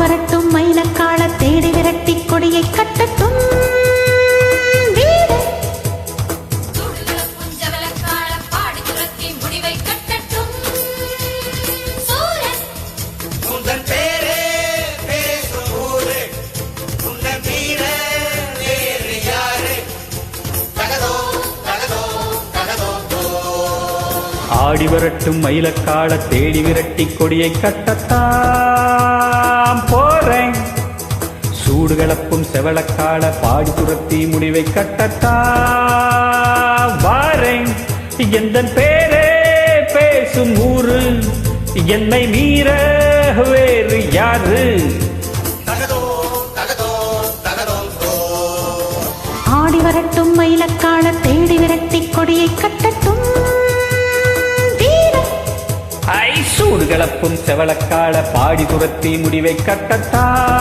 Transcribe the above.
வரட்டும் மயிலக்கால தேடி விரட்டி கொடியை கட்டட்டும் ஆடி வரட்டும் மயிலக்கால தேடி விரட்டி கொடியை கட்டத்தான் போறேன். சூடு கலப்பும் செவளக்கால பாடி துரத்தி முடிவை கட்டத்தான் வாரேன். எந்தன் பேரே பேசும் ஊரு, என்னை மீற வேறு யாரு? ஆடி வரட்டும் மயிலக்கால தேடி விரட்டி கொடியை கட்டட்டும் சூடு கலப்பும் செவளக்கால பாடி துரத்தி முடிவை கட்டத்தான்